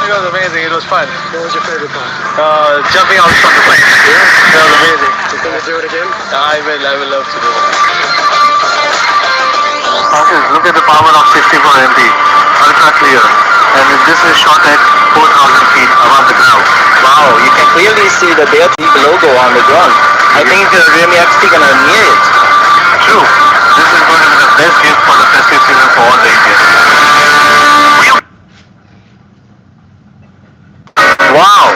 It was amazing. It was fun. What was your favorite part? Jumping out from the plane. Yeah? That was amazing. You think you'll do it again? I will. I will love to do it. Look at the power of 64 MP. Ultra clear. And this is shot at 4,000 feet above the ground. Wow, you can clearly see the Dell logo on the ground. I think Realme XT gonna near it. True. This is going to be the best gift for the festive season for all the Indians. Wow,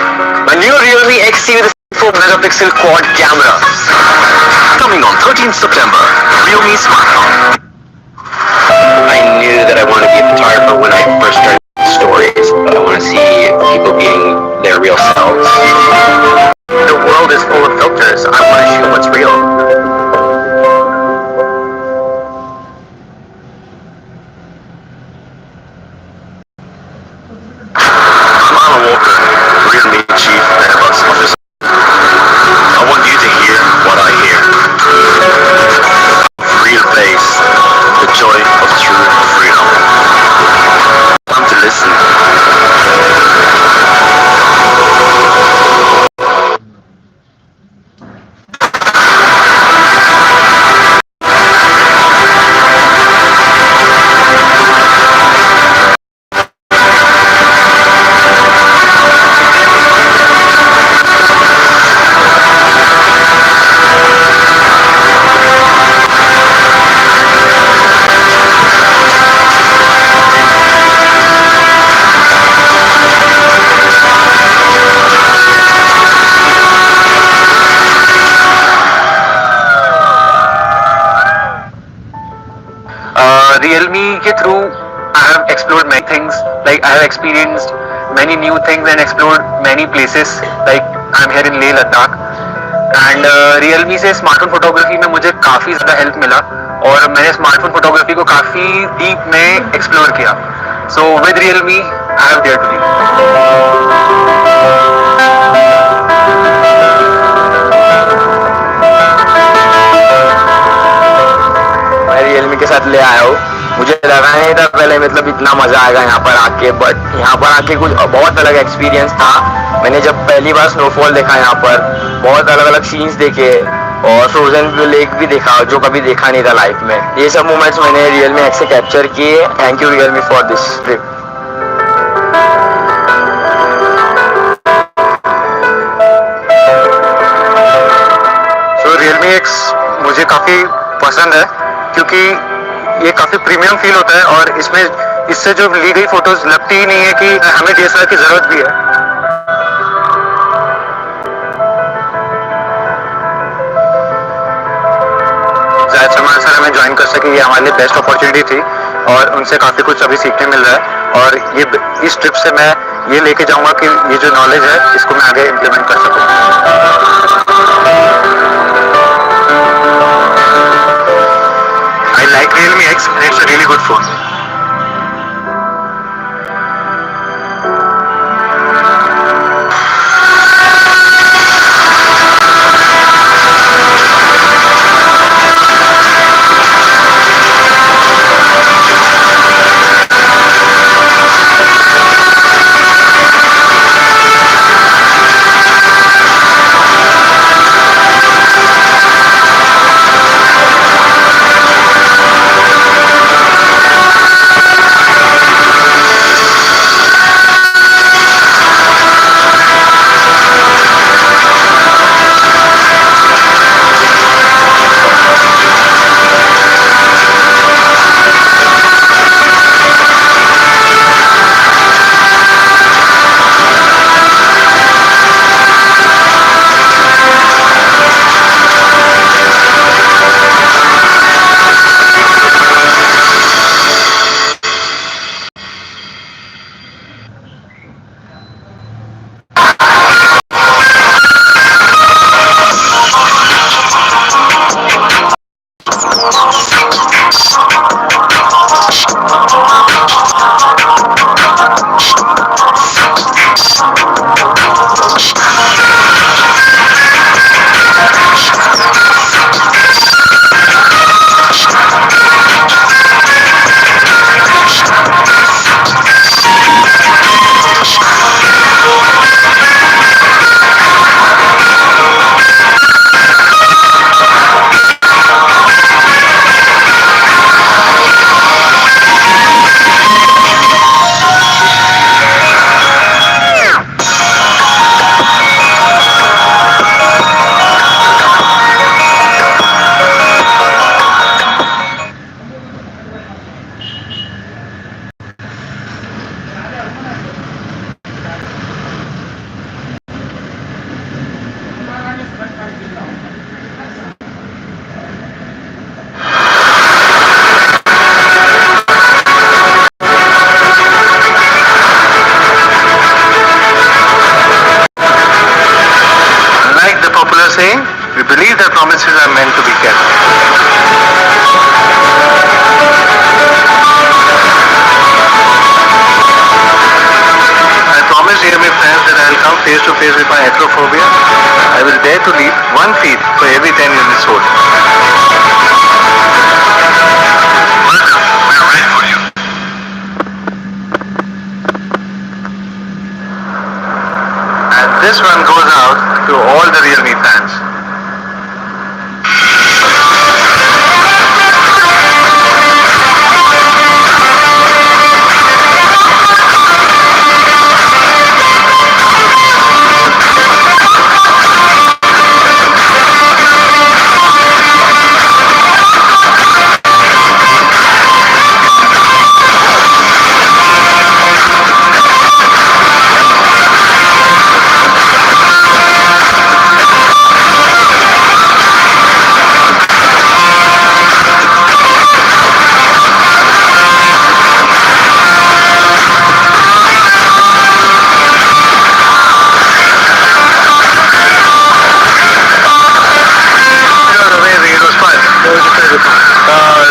a new Realme XT with a 4 megapixel quad camera. Coming on 13th September, Realme Smartphone. I knew that I wanted to be a photographer when I first started stories. I want to see people being their real selves. The world is full of filters. I want to shoot what's real. I'm Alan Walker, Realme Chief Airbus Officer. I want you to hear what I hear. Real face, the joy of true freedom. Come to listen. Realme के through I have explored many things. Like I have experienced many new things and explored many places. Like I'm here in Leh Ladakh. And Realme से smartphone photography में मुझे काफ़ी ज़्यादा help मिला और मैंने smartphone photography को काफ़ी डीप में एक्सप्लोर किया. So with Realme I have dare to be. मैं Realme के साथ ले आया हूँ. मुझे लगा नहीं था पहले मतलब इतना मजा आएगा यहाँ पर आके, बट यहाँ पर आके कुछ बहुत अलग एक्सपीरियंस था. मैंने जब पहली बार स्नोफॉल देखा यहाँ पर, बहुत अलग अलग सीन्स देखे और फ्रोजन लेक भी देखा जो कभी देखा नहीं था लाइफ में. ये सब मोमेंट्स मैंने Realme X से कैप्चर किए. Thank you Realme for this trip. So Realme X मुझे काफ़ी पसंद है क्योंकि ये काफ़ी प्रीमियम फील होता है और इसमें इससे जो ली गई फोटोज लगती ही नहीं है कि हमें DSLR की ज़रूरत भी है. शायद सलमान सर हमें ज्वाइन कर सके, ये हमारे लिए बेस्ट अपॉर्चुनिटी थी और उनसे काफ़ी कुछ अभी सीखने मिल रहा है. और ये इस ट्रिप से मैं ये लेके जाऊंगा कि ये जो नॉलेज है इसको मैं आगे इम्प्लीमेंट कर सकूँ. I like Realme X and it's a really good phone. believe that promises are meant to be kept. I promise Realme fans that I'll come face to face with my acrophobia. I will dare to leave 1 feet for every 10 units sold. Welcome, we're ready for you. And this one goes out to all the Realme fans.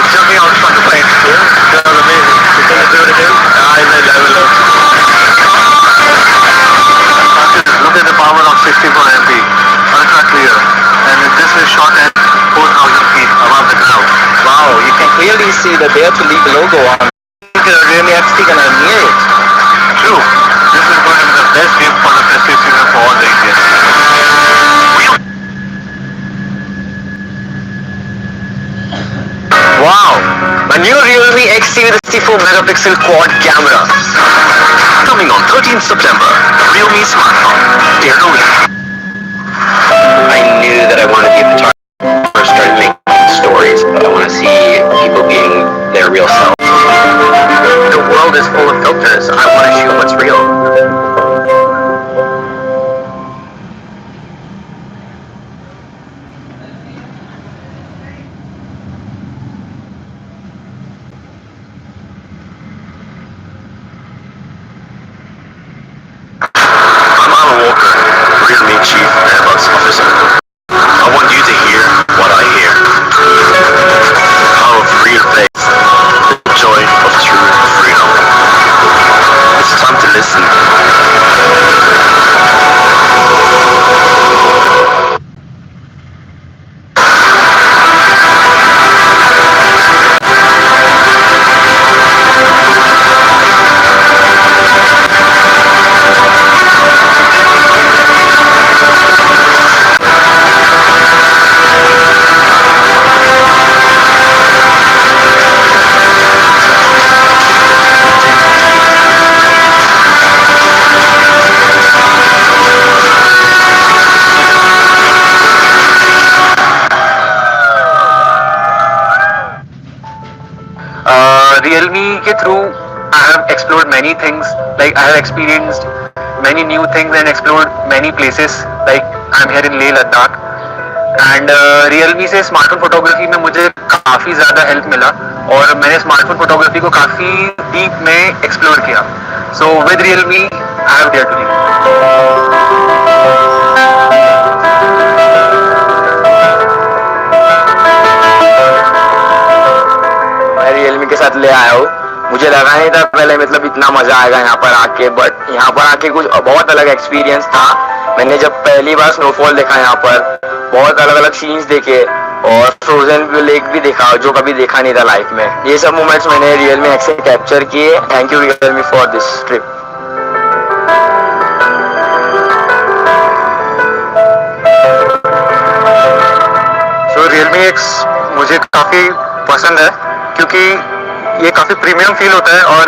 Jumping out from the plane. That was amazing. Can you do it again? I will. Look at the power of 64 MP. Ultra clear. And this is shot at 4,000 feet above the ground. Wow, you can clearly see the Dare to Leave logo on. Realme XT and I'm near it. True. This is going to be the best gift for the festive season for all the Indians. Wow, a new Realme XT with a 64 megapixel quad camera. Coming on 13th September, Realme smartphone. Dare to leave. I knew that I wanted to be the target when I first started making stories, but I want to see people being their real selves. The world is full of filters. I want to shoot what's real. I'm Alan Walker, Realme Chief Airbus Officer. I want you to hear what I hear. The power of real faith, the joy of true freedom. It's time to listen. Realme के through I have explored many things. Like I have experienced many new things and explored many places. Like I'm here in Leh Ladakh. And Realme से smartphone photography में मुझे काफ़ी ज़्यादा help मिला और मैंने smartphone photography को काफ़ी डीप में एक्सप्लोर किया. So with Realme I have dare to leave. मैं रियलमी के साथ ले आया हूँ. मुझे लगा नहीं था पहले मतलब इतना मजा आएगा यहाँ पर आके, बट यहाँ पर आके कुछ बहुत अलग एक्सपीरियंस था. मैंने जब पहली बार स्नोफॉल देखा यहाँ पर, बहुत अलग अलग सीन्स देखे और फ्रोजन लेक भी देखा जो कभी देखा नहीं था लाइफ में. ये सब मोमेंट्स मैंने रियलमी एक्स से कैप्चर किए. Thank you Realme for this trip. So Realme X मुझे काफ़ी पसंद है क्योंकि ये काफ़ी प्रीमियम फील होता है और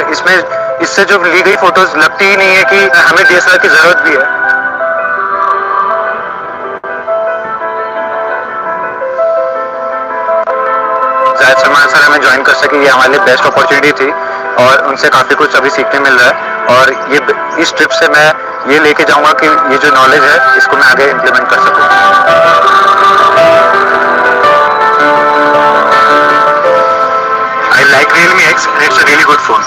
इससे जो ली गई फोटोज लगती ही नहीं है कि हमें DSLR की ज़रूरत भी है. शायद सलमान सर हमें ज्वाइन कर सके, ये हमारे लिए बेस्ट अपॉर्चुनिटी थी और उनसे काफ़ी कुछ अभी सीखने मिल रहा है. और ये इस ट्रिप से मैं ये लेके जाऊंगा कि ये जो नॉलेज है इसको मैं आगे इम्प्लीमेंट कर सकूँ. I like Realme X and it's a really good phone.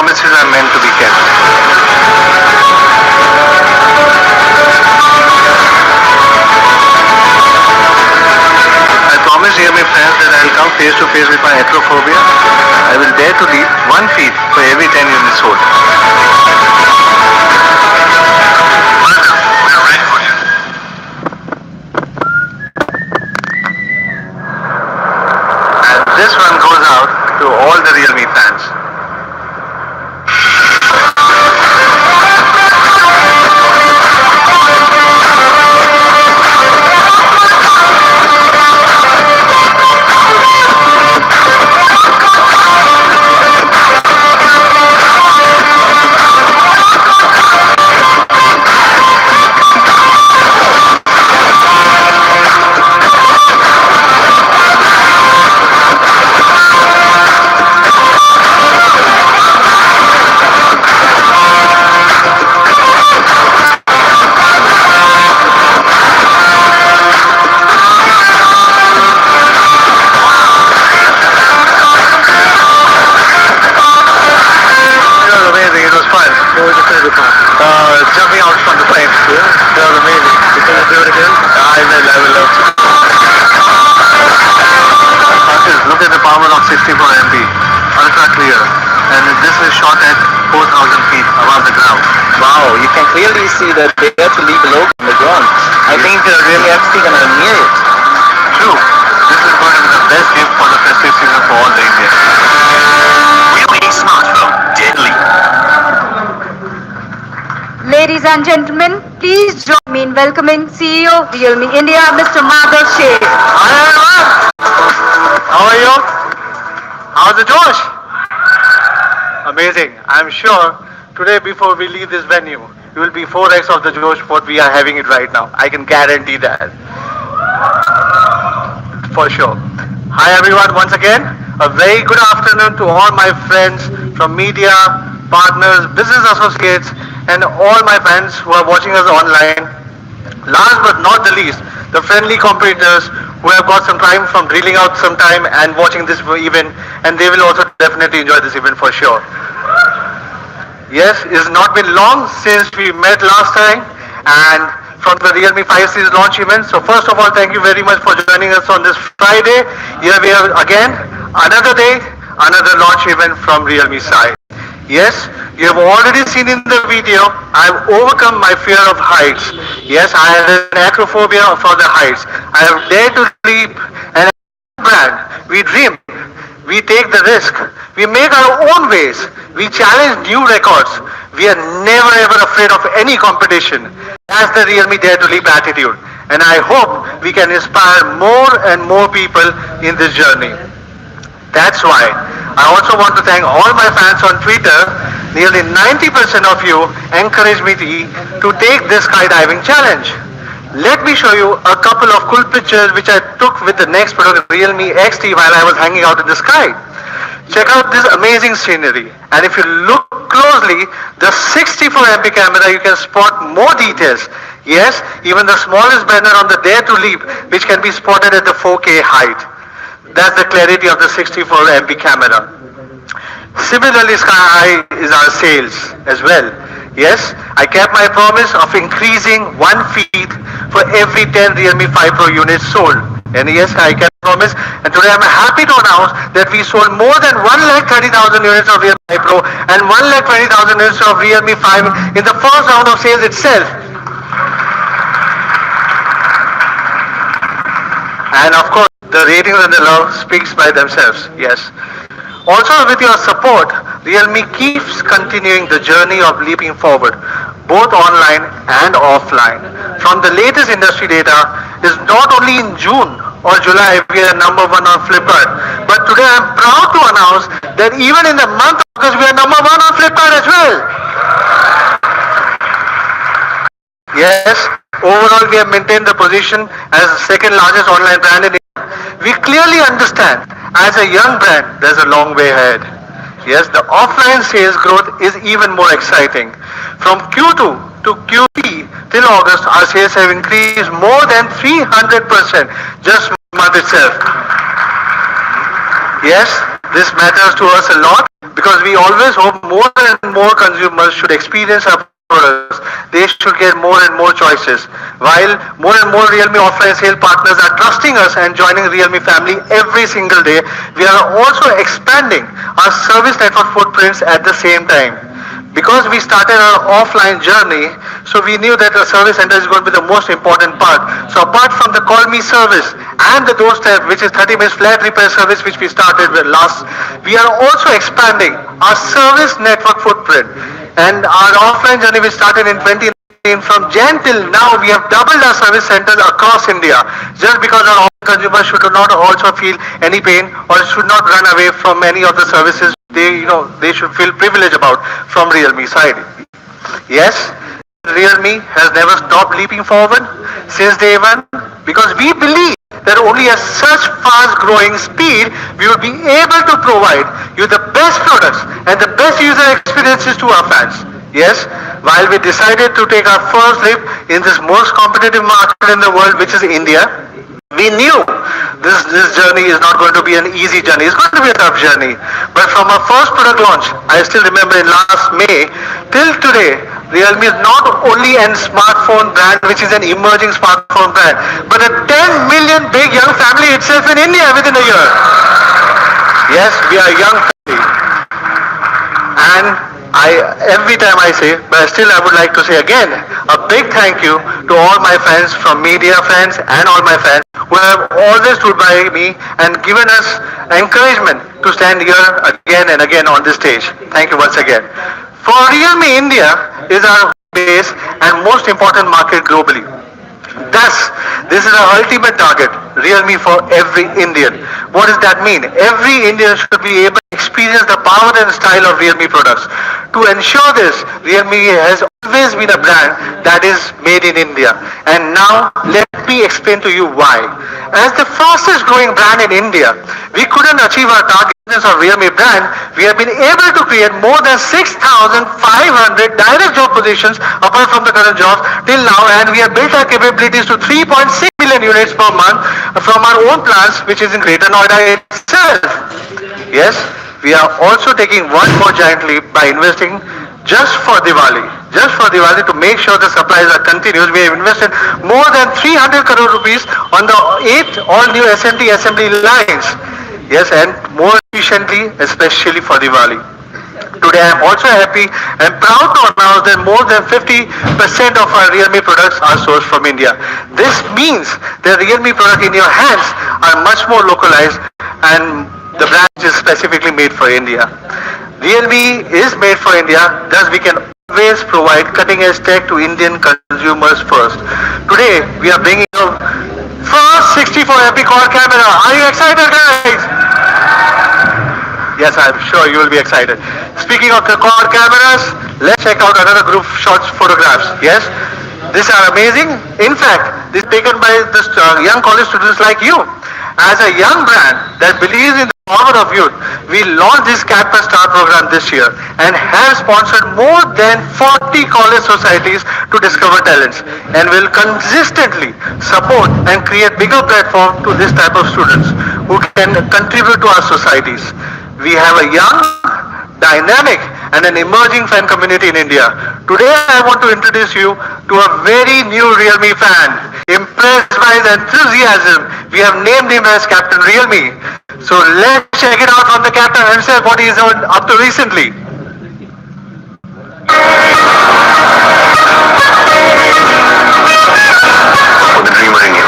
promises are meant to be kept. I promise Realme fans that I will come face to face with my acrophobia. I will dare to leap 1 feet for every 10 units sold. We are ready for you. And this one goes out to all the Realme fans. Jumping out from the plane. Yeah. That was amazing. Can you do it again? I will love to. Look at the power of 64 MP. Ultra clear. And this is shot at 4,000 feet above the ground. Wow, you can clearly see the Dare to Leap logo on the ground. I think really actually gonna near it. True. This is going to be the best gift for the festive season for all the Indians. Realme smartphone did leap. Ladies and gentlemen, please join me in welcoming CEO Realme India, Mr. Madhav Sheth. Hi everyone. How are you? How's the Josh? Amazing. I'm sure today before we leave this venue, you will be 4x of the Josh what we are having it right now. I can guarantee that. For sure. Hi everyone once again. A very good afternoon to all my friends from media, partners, business associates, and all my fans who are watching us online. Last but not the least, the friendly competitors who have got some time from drilling out some time and watching this event, and they will also definitely enjoy this event for sure. Yes, it's not been long since we met last time, and from the Realme 5 Series launch event. So first of all, thank you very much for joining us on this Friday. Here we are again, another day, another launch event from Realme side. Yes, you have already seen in the video, I have overcome my fear of heights. Yes, I had an acrophobia for the heights. I have dared to leap, and as a brand, we dream, we take the risk, we make our own ways, we challenge new records. We are never ever afraid of any competition. That's the Realme Dare to Leap attitude. And I hope we can inspire more and more people in this journey. That's why I also want to thank all my fans on Twitter. Nearly 90% of you encouraged me to take this skydiving challenge. Let me show you a couple of cool pictures which I took with the next product, Realme XT, while I was hanging out in the sky. Check out this amazing scenery. And if you look closely, the 64 MP camera, you can spot more details. Yes, even the smallest banner on the Dare to Leap, which can be spotted at the 4K height. That's the clarity of the 64 MP camera. Similarly, Sky High is our sales as well. Yes, I kept my promise of increasing 1 feet for every 10 Realme 5 Pro units sold. And yes, I kept promise. And today I'm happy to announce that we sold more than 130,000 units of Realme 5 Pro and 120,000 units of Realme 5 in the first round of sales itself. And of course, the ratings and the love speaks by themselves. Yes. Also, with your support, Realme keeps continuing the journey of leaping forward, both online and offline. From the latest industry data, is not only in June or July we are number one on Flipkart, but today I'm proud to announce that even in the month of August we are number one on Flipkart as well. Yes, overall we have maintained the position as the second largest online brand in India. We clearly understand, as a young brand, there's a long way ahead. Yes, the offline sales growth is even more exciting. From Q2 to Q3 till August, our sales have increased more than 300% just month itself. Yes, this matters to us a lot because we always hope more and more consumers should experience our products. They should get more and more choices. While more and more Realme offline sale partners are trusting us and joining Realme family every single day, we are also expanding our service network footprints at the same time. Because we started our offline journey, so we knew that the service center is going to be the most important part. So apart from the call me service and the doorstep, which is 30 minutes flat repair service, which we started with last, we are also expanding our service network footprint. And our offline journey we started in 2019. From Jan till now, we have doubled our service centers across India, just because our consumers should not also feel any pain or should not run away from any of the services they should feel privileged about from Realme side. Yes, Realme has never stopped leaping forward since day one, because we believe that only at such fast growing speed we will be able to provide you the best products and the best user experiences to our fans. Yes, while we decided to take our first leap in this most competitive market in the world, which is India, we knew this journey is not going to be an easy journey. It's going to be a tough journey. But from our first product launch, I still remember in last May, till today, Realme is not only a smartphone brand, which is an emerging smartphone brand, but a 10 million big young family itself in India within a year. Yes, we are a young family. And every time I say, but still I would like to say again, a big thank you to all my fans, from media friends and all my fans who have always stood by me and given us encouragement to stand here again and again on this stage. Thank you once again. For Realme, India is our base and most important market globally. Thus, this is our ultimate target, Realme for every Indian. What does that mean? Every Indian should be able to experience the power and style of Realme products. To ensure this, Realme has always been a brand that is made in India. And now, let me explain to you why. As the fastest growing brand in India, we couldn't achieve our target of Realme brand. We have been able to create more than 6,500 direct job positions apart from the current jobs till now, and we have built our capabilities to 3.6 million units per month from our own plants, which is in Greater Noida itself. Yes, we are also taking one more giant leap by investing just for Diwali to make sure the supplies are continuous. We have invested more than 300 crore rupees on the 8 all new SMT assembly lines. Yes, and more efficiently, especially for Diwali. Today I am also happy and proud to announce that more than 50% of our Realme products are sourced from India. This means the Realme product in your hands are much more localized and the brand is specifically made for India. Realme is made for India, thus we can always provide cutting edge tech to Indian consumers first. Today we are bringing you first 64 MP quad camera. Are you excited, guys? Yes, I'm sure you will be excited. Speaking of the quad cameras, let's check out another group shots photographs. Yes, these are amazing. In fact, this is taken by this young college students like you. As a young brand that believes in the power of youth, we launched this Campus Star program this year and have sponsored more than 40 college societies to discover talents, and will consistently support and create bigger platform to this type of students who can contribute to our societies. We have a young, dynamic and an emerging fan community in India. Today I want to introduce you to a very new Realme fan. Impressed by his enthusiasm, we have named him as Captain Realme. So let's check it out from the captain himself what he is up to recently. For the dreamer in you.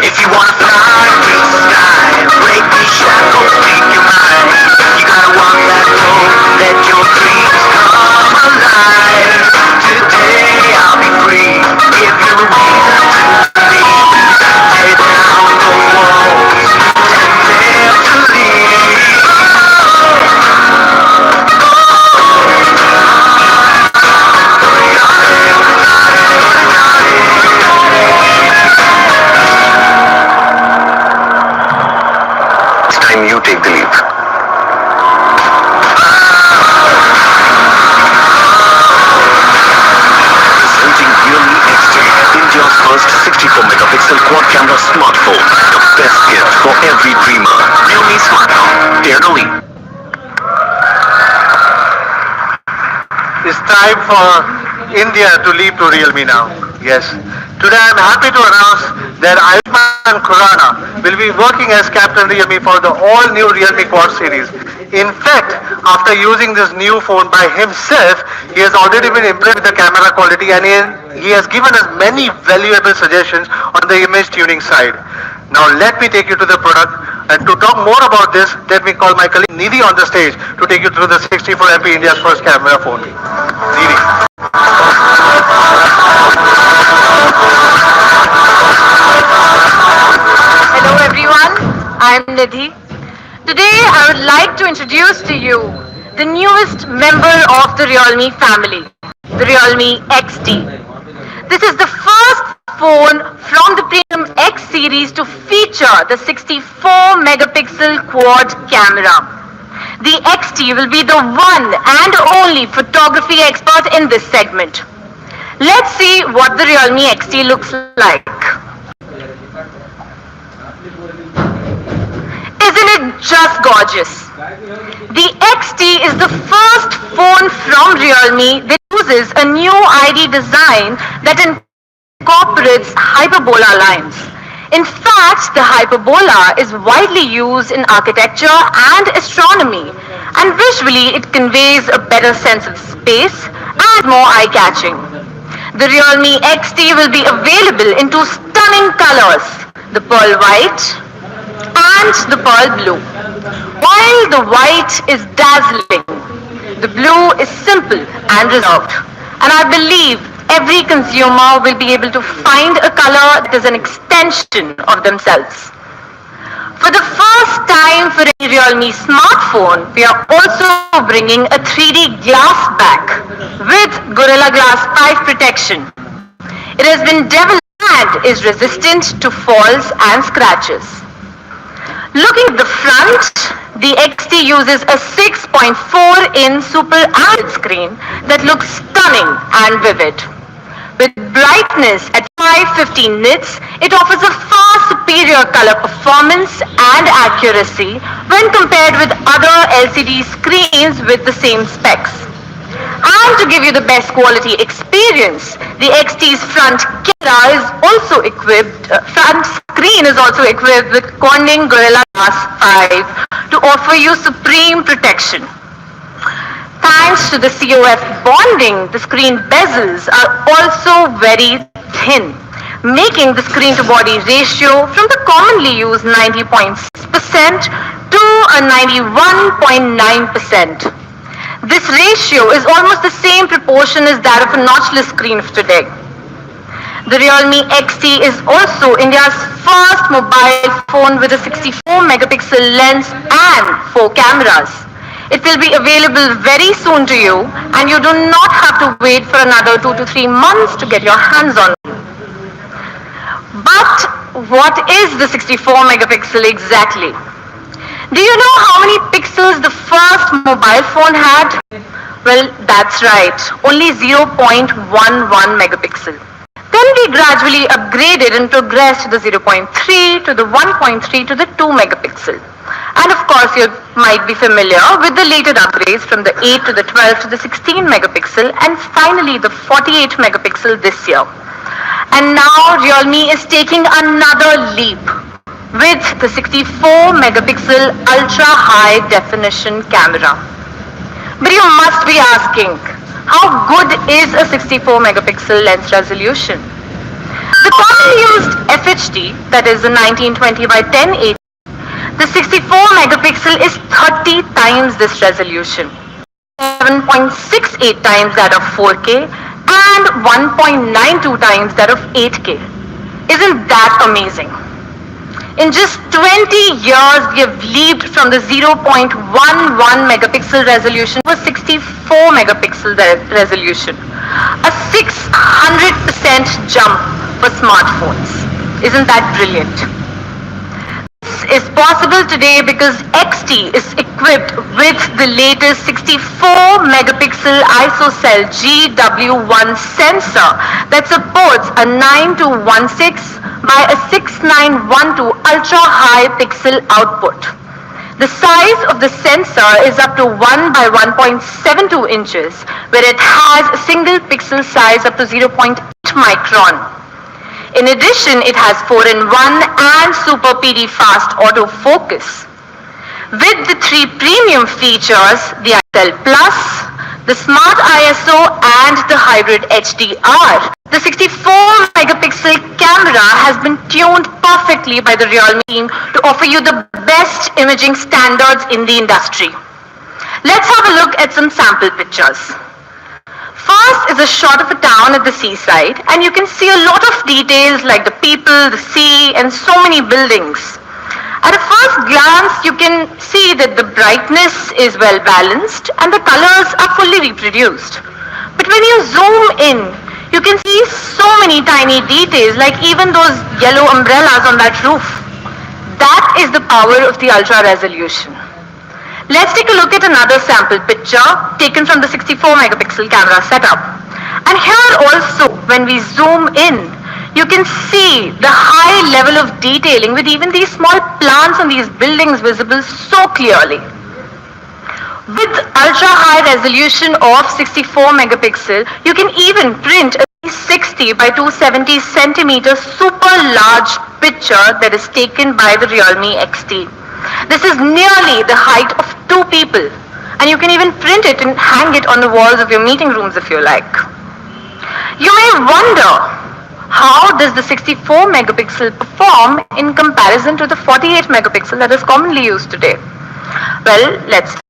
If you wanna fly to the sky, break these shackles, speak your mind. You gotta walk that road, let your dreams come alive. Today I'll be free, give you a reason to believe. Tear down those walls and dare to leave. It's time you take the leap. Presenting Realme X3, India's first 64 megapixel quad camera smartphone. The best gift for every dreamer. time for India to leap to Realme now. Yes. Today I'm happy to announce that Ayushmann Khurrana will be working as Captain Realme for the all new Realme Quad series. In fact, after using this new phone by himself, he has already been impressed with the camera quality and he has given us many valuable suggestions on the image tuning side. Now let me take you to the product, and to talk more about this, let me call my colleague Nidhi on the stage to take you through the 64MP India's first camera phone. Nidhi. Hello everyone, I am Nidhi. Today I would like to introduce to you the newest member of the Realme family, the Realme XT. This is the first phone from the premium X series to feature the 64 megapixel quad camera. The XT will be the one and only photography expert in this segment. Let's see what the Realme XT looks like. Isn't it just gorgeous? The XT is the first phone from Realme that uses a new ID design that incorporates hyperbola lines. In fact, the hyperbola is widely used in architecture and astronomy, and visually it conveys a better sense of space and more eye-catching. The Realme XT will be available in two stunning colors, the pearl white and the pearl blue. While the white is dazzling, the blue is simple and reserved. And I believe every consumer will be able to find a color that is an extension of themselves. For the first time for a Realme smartphone, we are also bringing a 3D glass back with Gorilla Glass 5 protection. It has been developed and is resistant to falls and scratches. Looking at the front, the XT uses a 6.4-inch Super AMOLED screen that looks stunning and vivid. With brightness at 550 nits, it offers a far superior color performance and accuracy when compared with other LCD screens with the same specs. And to give you the best quality experience, the XT's front camera is also front screen is also equipped with Corning Gorilla Glass 5 to offer you supreme protection. Thanks to the COF bonding, the screen bezels are also very thin, making the screen-to-body ratio from the commonly used 90.6% to a 91.9%. This ratio is almost the same proportion as that of a notchless screen of today. The Realme XT is also India's first mobile phone with a 64 megapixel lens and 4 cameras. It will be available very soon to you, and you do not have to wait for another 2 to 3 months to get your hands on it. But what is the 64 megapixel exactly? Do you know how many pixels the first mobile phone had? Well, that's right, only 0.11 megapixel. Then we gradually upgraded and progressed to the 0.3, to the 1.3, to the 2 megapixel. And of course, you might be familiar with the later upgrades from the 8 to the 12 to the 16 megapixel and finally the 48 megapixel this year. And now Realme is taking another leap with the 64 megapixel ultra high definition camera. But you must be asking, how good is a 64 megapixel lens resolution? The commonly used FHD, that is a 1920 by 1080, the 64 megapixel is 30 times this resolution, 7.68 times that of 4K and 1.92 times that of 8K. Isn't that amazing? In just 20 years, we have leaped from the 0.11 megapixel resolution to a 64 megapixel resolution. A 600% jump for smartphones. Isn't that brilliant? This is possible today because XT is equipped with the latest 64 megapixel ISOCELL GW1 sensor that supports a 9216 by a 6912 ultra high pixel output. The size of the sensor is up to 1 by 1.72 inches, where it has a single pixel size up to 0.8 micron. In addition, it has 4-in-1 and Super PD fast autofocus. With the 3 premium features, the ISL Plus, the Smart ISO and the Hybrid HDR, the 64 megapixel camera has been tuned perfectly by the Realme team to offer you the best imaging standards in the industry. Let's have a look at some sample pictures. First is a shot of a town at the seaside, and you can see a lot of details like the people, the sea, and so many buildings. At a first glance, you can see that the brightness is well balanced and the colors are fully reproduced. But when you zoom in, you can see so many tiny details, like even those yellow umbrellas on that roof. That is the power of the ultra resolution. Let's take a look at another sample picture taken from the 64 megapixel camera setup. And here also, when we zoom in, you can see the high level of detailing with even these small plants on these buildings visible so clearly. With ultra high resolution of 64 megapixel, you can even print a 60 by 270 centimeter super large picture that is taken by the Realme XT. This is nearly the height of 2 people, and you can even print it and hang it on the walls of your meeting rooms if you like. You may wonder, how does the 64 megapixel perform in comparison to the 48 megapixel that is commonly used today? Well,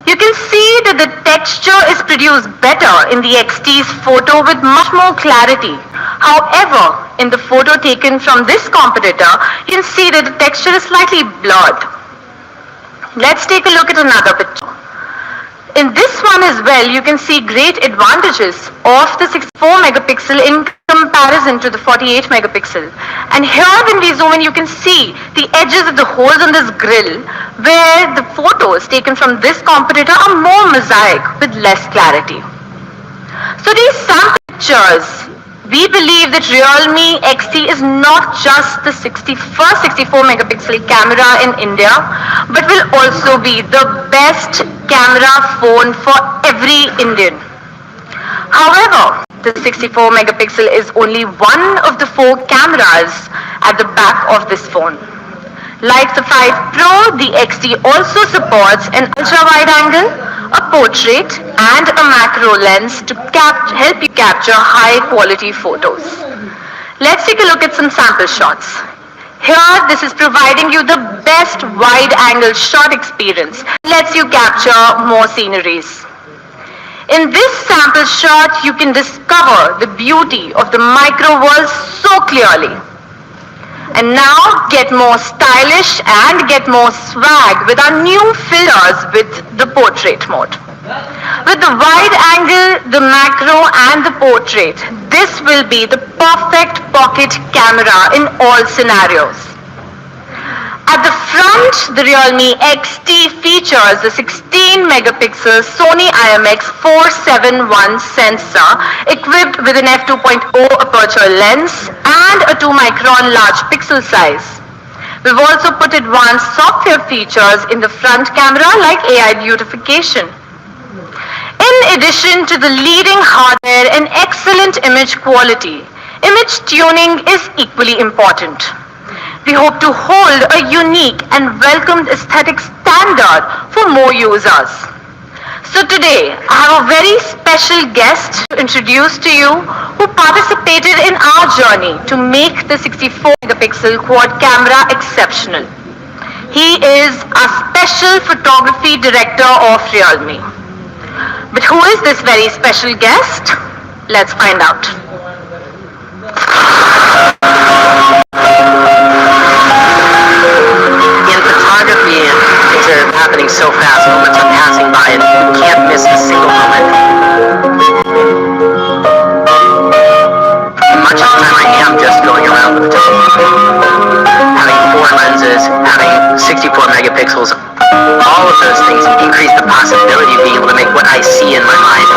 you can see that the texture is produced better in the XT's photo with much more clarity. However, in the photo taken from this competitor, you can see that the texture is slightly blurred. Let's take a look at another picture. In this one as well, you can see great advantages of the 64 megapixel in comparison to the 48 megapixel. And here when we zoom in, you can see the edges of the holes on this grill, where the photos taken from this competitor are more mosaic with less clarity. So these sample pictures, we believe that Realme XT is not just the first 64 megapixel camera in India, but will also be the best camera phone for every Indian. However, the 64 megapixel is only one of the 4 cameras at the back of this phone. Like the 5 Pro, the XT also supports an ultra-wide angle, a portrait, and a macro lens to help you capture high-quality photos. Let's take a look at some sample shots. Here, this is providing you the best wide-angle shot experience. It lets you capture more sceneries. In this sample shot, you can discover the beauty of the micro world so clearly. And now get more stylish and get more swag with our new filters with the portrait mode. With the wide angle, the macro and the portrait, this will be the perfect pocket camera in all scenarios. At the front, the Realme XT features a 16 megapixel Sony IMX471 sensor equipped with an f2.0 aperture lens and a 2 micron large pixel size. We've also put advanced software features in the front camera like AI beautification. In addition to the leading hardware and excellent image quality, image tuning is equally important. We hope to hold a unique and welcomed aesthetic standard for more users. So today, I have a very special guest to introduce to you who participated in our journey to make the 64 megapixel quad camera exceptional. He is a special photography director of Realme. But who is this very special guest? Let's find out. In photography, things are happening so fast, moments are passing by, and you can't miss a single moment. Much of the time I am just going around with photography. Having 4 lenses, having 64 megapixels, all of those things increase the possibility of being able to make what I see in my mind.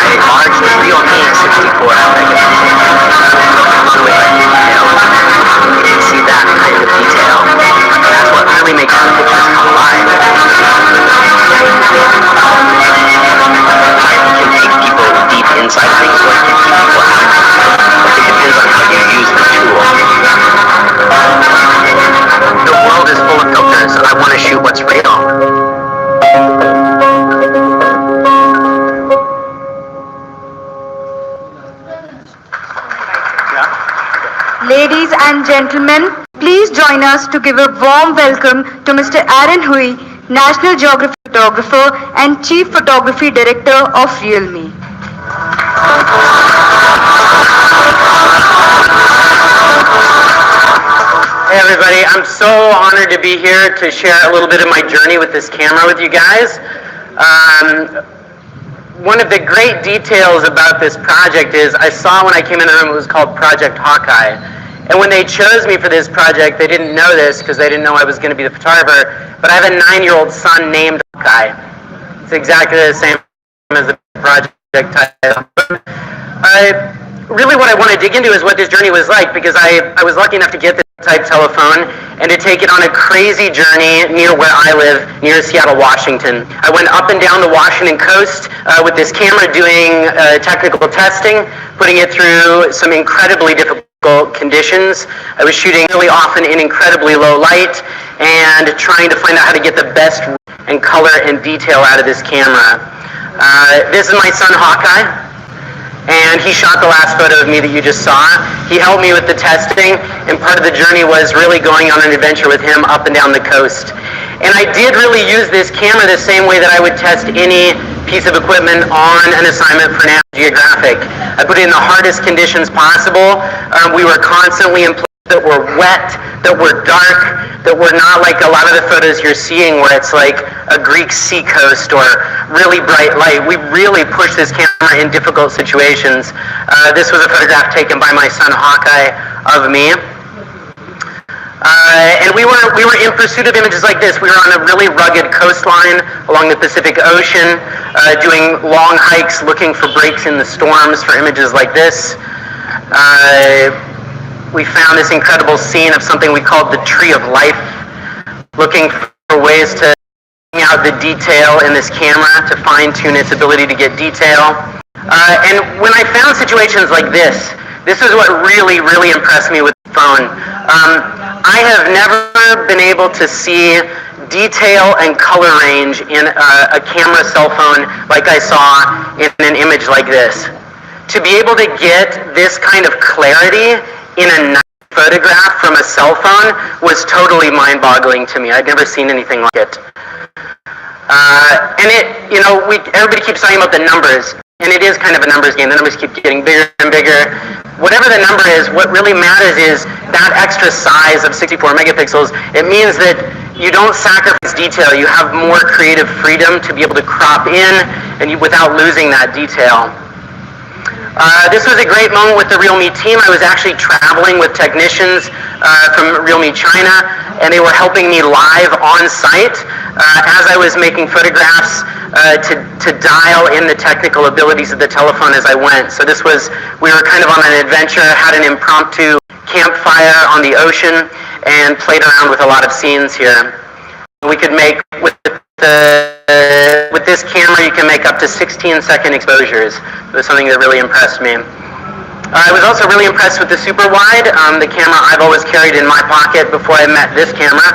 I largely Realme 64 and gentlemen, please join us to give a warm welcome to Mr. Aaron Hui, National Geography Photographer and Chief Photography Director of Realme. Hey everybody, I'm so honored to be here to share a little bit of my journey with this camera with you guys. One of the great details about this project is I saw when I came in the room it was called Project Hawkeye. And when they chose me for this project, they didn't know this because they didn't know I was going to be the photographer, but I have a 9-year-old son named Hawkeye. It's exactly the same as the project title. Really what I want to dig into is what this journey was like, because I was lucky enough to get this type telephone and to take it on a crazy journey near where I live, near Seattle, Washington. I went up and down the Washington coast with this camera doing technical testing, putting it through some incredibly difficult conditions. I was shooting really often in incredibly low light and trying to find out how to get the best and color and detail out of this camera. This is my son Hawkeye. And he shot the last photo of me that you just saw. He helped me with the testing, and part of the journey was really going on an adventure with him up and down the coast. And I did really use this camera the same way that I would test any piece of equipment on an assignment for National Geographic. I put it in the hardest conditions possible. We were constantly in places that were wet, that were dark, that were not like a lot of the photos you're seeing where it's like a Greek seacoast or really bright light. We really pushed this camera in difficult situations. This was a photograph taken by my son Hawkeye of me. And we were in pursuit of images like this. We were on a really rugged coastline along the Pacific Ocean, doing long hikes, looking for breaks in the storms for images like this. We found this incredible scene of something we called the Tree of Life, looking for ways to bring out the detail in this camera, to fine-tune its ability to get detail. And when I found situations like this is what really, really impressed me with the phone. I have never been able to see detail and color range in a camera cell phone like I saw in an image like this. To be able to get this kind of clarity in a night photograph from a cell phone was totally mind-boggling to me. I'd never seen anything like it. And everybody keeps talking about the numbers, and it is kind of a numbers game. The numbers keep getting bigger and bigger. Whatever the number is, what really matters is that extra size of 64 megapixels. It means that you don't sacrifice detail. You have more creative freedom to be able to crop in without losing that detail. This was a great moment with the Realme team. I was actually traveling with technicians from Realme China, and they were helping me live on site as I was making photographs to dial in the technical abilities of the telephone as I went. So we were kind of on an adventure, had an impromptu campfire on the ocean, and played around with a lot of scenes here. We could make, with this camera, you can make up to 16-second exposures. It was something that really impressed me. I was also really impressed with the super wide, the camera I've always carried in my pocket before I met this camera.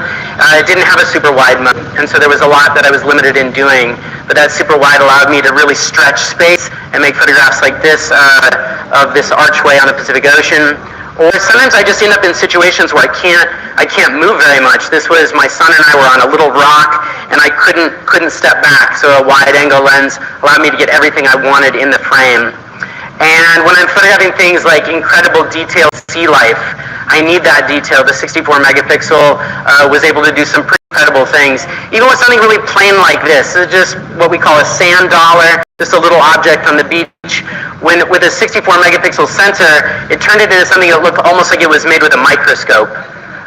It didn't have a super wide mode, and so there was a lot that I was limited in doing. But that super wide allowed me to really stretch space and make photographs like this of this archway on the Pacific Ocean. Or sometimes I just end up in situations where I can't move very much. This was my son and I were on a little rock, and I couldn't step back, so a wide-angle lens allowed me to get everything I wanted in the frame. And when I'm photographing things like incredible detailed sea life, I need that detail. The 64 megapixel was able to do some pretty incredible things. Even with something really plain like this is just what we call a sand dollar, just a little object on the beach. With a 64 megapixel sensor, it turned it into something that looked almost like it was made with a microscope.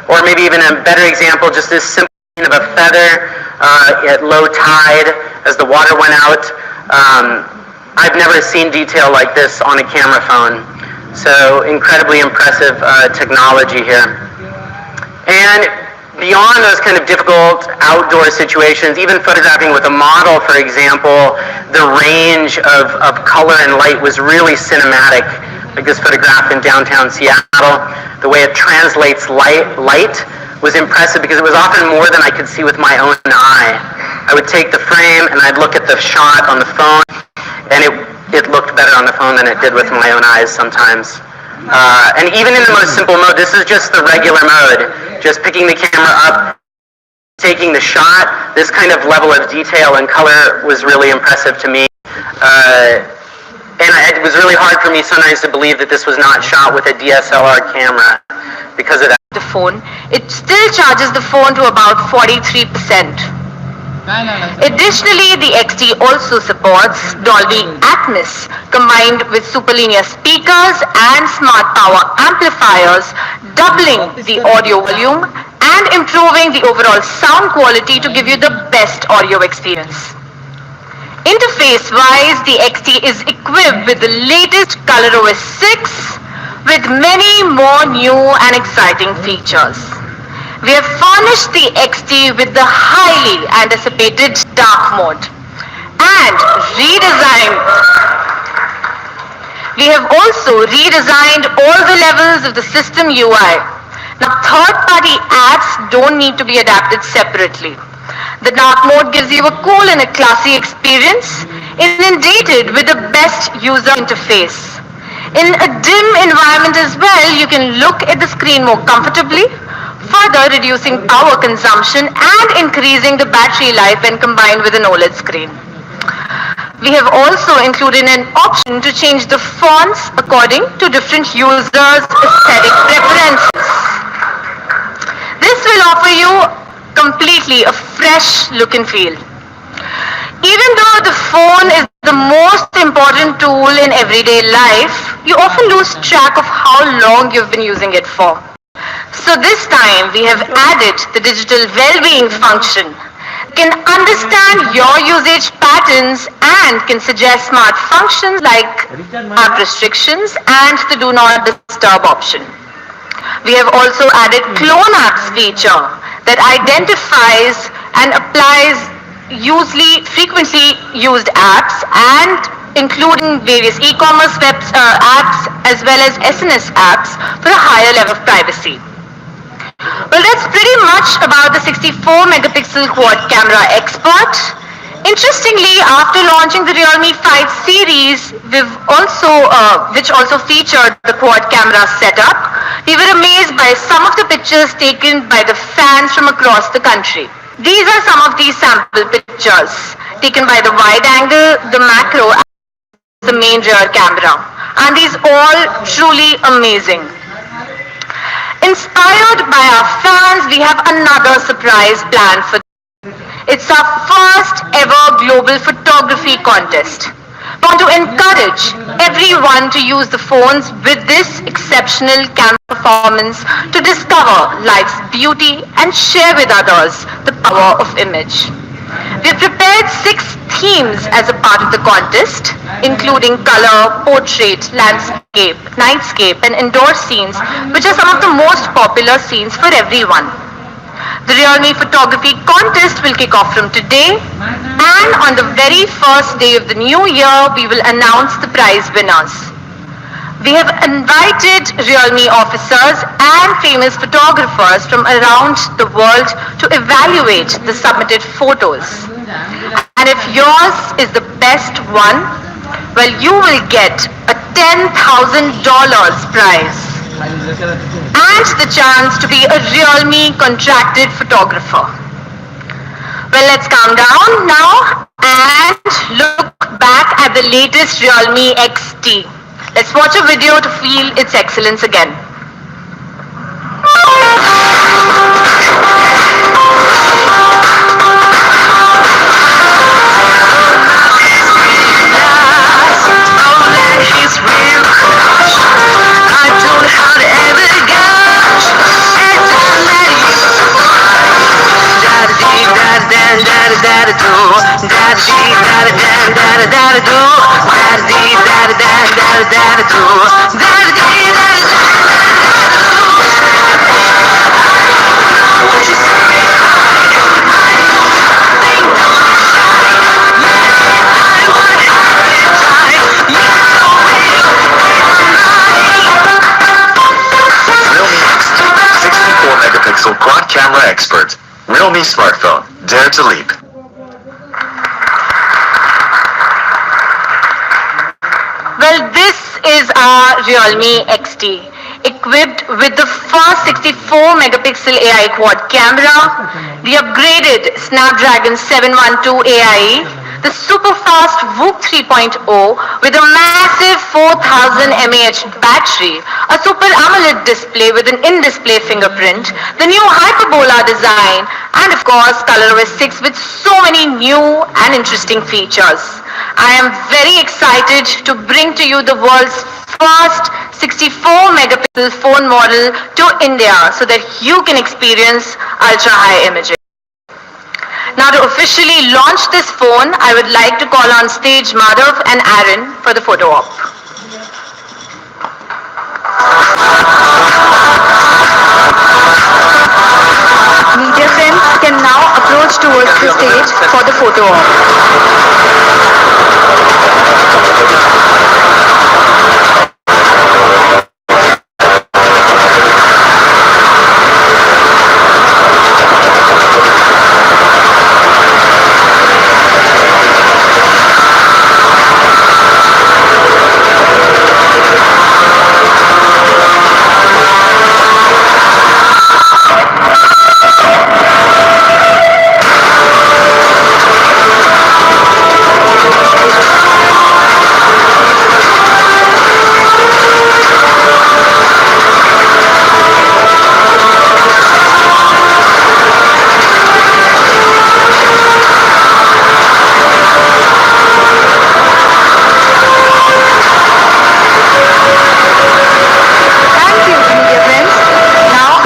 Or maybe even a better example, just this simple of a feather at low tide as the water went out. I've never seen detail like this on a camera phone. So incredibly impressive technology here. And beyond those kind of difficult outdoor situations, even photographing with a model, for example, the range of color and light was really cinematic. Like this photograph in downtown Seattle, the way it translates light was impressive because it was often more than I could see with my own eye. I would take the frame and I'd look at the shot on the phone, and it looked better on the phone than it did with my own eyes sometimes. And even in the most simple mode, this is just the regular mode, just picking the camera up, taking the shot. This kind of level of detail and color was really impressive to me. And it was really hard for me sometimes to believe that this was not shot with a DSLR camera because of that. The phone, it still charges the phone to about 43%. Additionally, the XT also supports Dolby Atmos combined with superlinear speakers and smart power amplifiers, doubling the audio volume and improving the overall sound quality to give you the best audio experience. Interface-wise, the XT is equipped with the latest ColorOS 6 with many more new and exciting features. We have furnished the XT with the highly anticipated dark mode and we have also redesigned all the levels of the system UI. Now, third-party apps don't need to be adapted separately. The dark mode gives you a cool and a classy experience, inundated with the best user interface. In a dim environment as well, you can look at the screen more comfortably, further reducing power consumption and increasing the battery life when combined with an OLED screen. We have also included an option to change the fonts according to different users' aesthetic preferences. This will offer you completely a fresh look and feel. Even though the phone is the most important tool in everyday life, you often lose track of how long you've been using it for. So this time we have added the digital well-being function. It can understand your usage patterns and can suggest smart functions like app restrictions and the do not disturb option. We have also added clone apps feature that identifies and applies frequently used apps and including various e-commerce apps as well as SNS apps for a higher level of privacy. Well, that's pretty much about the 64 megapixel quad camera expert. Interestingly, after launching the Realme 5 series, which also featured the quad camera setup, we were amazed by some of the pictures taken by the fans from across the country. These are some of these sample pictures taken by the wide angle, the macro, and the main rear camera. And these all truly amazing. Inspired by our fans, we have another surprise planned for them. It's our first ever global photography contest. We want to encourage everyone to use the phones with this exceptional camera performance to discover life's beauty and share with others the power of image. We have prepared 6 themes as a part of the contest, including color, portrait, landscape, nightscape, and indoor scenes, which are some of the most popular scenes for everyone. The Realme Photography Contest will kick off from today, and on the very first day of the new year, we will announce the prize winners. We have invited Realme officers and famous photographers from around the world to evaluate the submitted photos. And if yours is the best one, well, you will get a $10,000 prize and the chance to be a Realme contracted photographer. Well, let's calm down now and look back at the latest Realme XT. Let's watch a video to feel its excellence again. Quad camera expert. Realme smartphone. Dare to leap. Well, this is our Realme XT. XT, equipped with the first 64 megapixel AI quad camera, the upgraded Snapdragon 712 AI, the super fast VOOC 3.0 with a massive 4000 mAh battery, a super AMOLED display with an in-display fingerprint, the new Hyperbola design, and of course ColorOS 6 with so many new and interesting features. I am very excited to bring to you the world's first 64 megapixel phone model to India so that you can experience ultra high imaging. Now to officially launch this phone, I would like to call on stage Madhav and Aaron for the photo op. Media friends can now approach towards the stage for the photo op.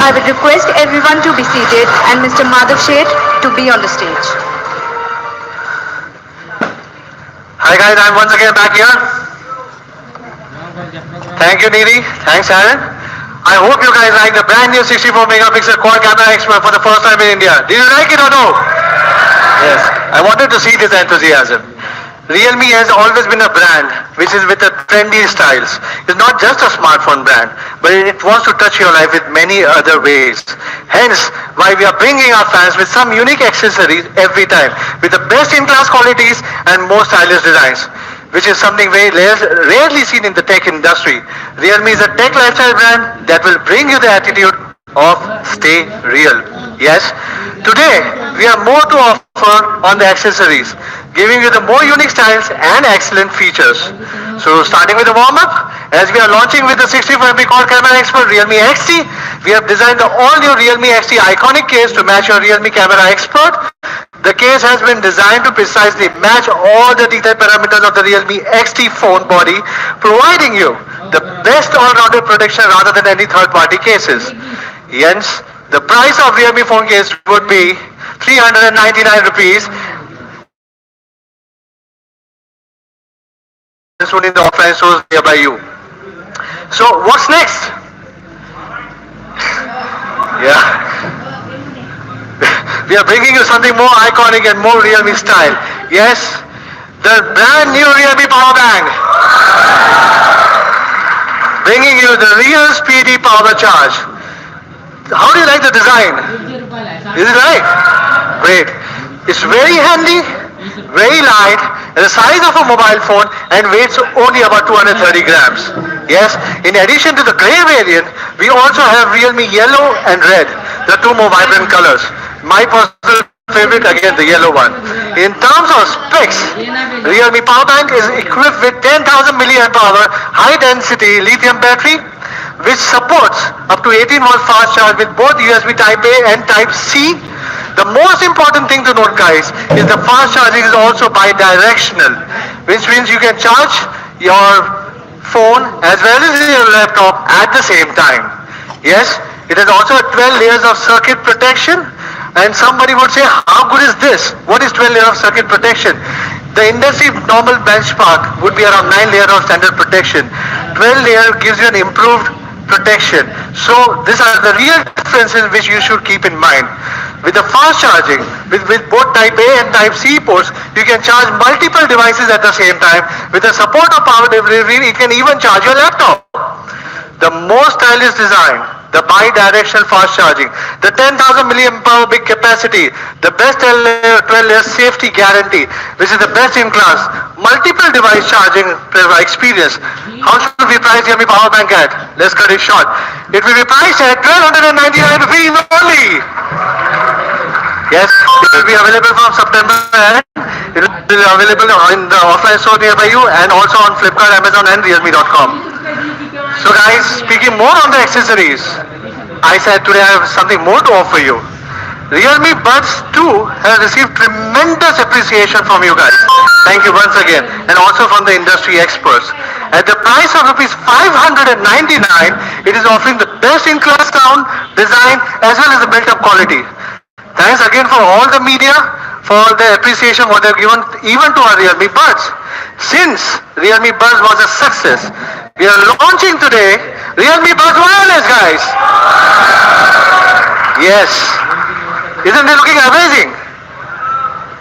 I would request everyone to be seated and Mr. Madhav Sheth to be on the stage. Hi guys, I'm once again back here. Thank you Neely, thanks Aaron. I hope you guys like the brand new 64 megapixel quad camera expert for the first time in India. Did you like it or no? Yes, I wanted to see this enthusiasm. Realme has always been a brand which is with the trendy styles. It's not just a smartphone brand, but it wants to touch your life with many other ways. Hence, why we are bringing our fans with some unique accessories every time, with the best in-class qualities and most stylish designs, which is something very rarely seen in the tech industry. Realme is a tech lifestyle brand that will bring you the attitude of stay real. Yes, today we have more to offer on the accessories, giving you the more unique styles and excellent features. So starting with the warm-up, as we are launching with the 65MP quad camera expert Realme XT, we have designed the all-new Realme XT iconic case to match your Realme camera expert. The case has been designed to precisely match all the detailed parameters of the Realme XT phone body, providing you the best all-rounded protection rather than any third-party cases. Hence, the price of Realme phone case would be 399 rupees. Soon in the offline stores nearby you. So what's next? Yeah. We are bringing you something more iconic and more Realme style. Yes, the brand new Realme power bank. Bringing you the real speedy power charge. How do you like the design? Is it right? Great. It's very handy, very light, the size of a mobile phone, and weighs only about 230 grams. Yes, in addition to the grey variant, we also have Realme yellow and red, the two more vibrant colors. My personal favorite, again, the yellow one. In terms of specs, Realme Power Bank is equipped with 10,000 milliamp hour high-density lithium battery, which supports up to 18 volt fast charge with both USB Type A and Type C. The most important thing to note, guys, is the fast charging is also bi-directional, which means you can charge your phone as well as your laptop at the same time. Yes, it has also 12 layers of circuit protection, and somebody would say, how good is this? What is 12 layers of circuit protection? The industry normal benchmark would be around 9 layers of standard protection. 12 layer gives you an improved protection. So these are the real differences which you should keep in mind. With the fast charging, with both Type A and Type C ports, you can charge multiple devices at the same time. With the support of power delivery, you can even charge your laptop. The most stylish design, the bi-directional fast charging, the 10,000 milliamp hour big capacity, the best 12 years safety guarantee, which is the best in class, multiple device charging experience. How should we price Realme power bank at? Let's cut it short. It will be priced at 1,299 rupees only. Yes, it will be available from September and it will be available in the offline store nearby you and also on Flipkart, Amazon and Realme.com. So guys, speaking more on the accessories, I said today I have something more to offer you. Realme Buds 2 has received tremendous appreciation from you guys. Thank you once again, and also from the industry experts. At the price of rupees 599, it is offering the best in class sound, design as well as the built up quality. Thanks again for all the media, for the appreciation what they have given even to our Realme Buds. Since Realme Buds was a success, we are launching today Realme Buds Wireless, guys. Yes. Isn't it looking amazing?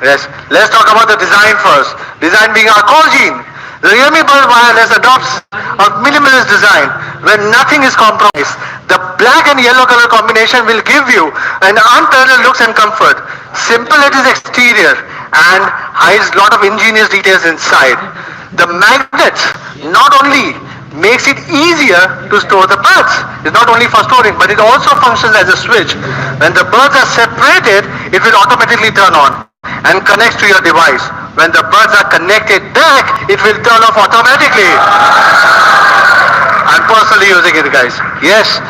Yes. Let's talk about the design first. Design being our core gene. The Realme Buds Wireless adopts a minimalist design where nothing is compromised. The black and yellow color combination will give you an unparalleled looks and comfort. Simple at its exterior and hides a lot of ingenious details inside. The magnet not only makes it easier to store the buds. It's not only for storing, but it also functions as a switch. When the buds are separated, it will automatically turn on and connects to your device. When the buds are connected back, it will turn off automatically. I'm personally using it, guys. Yes.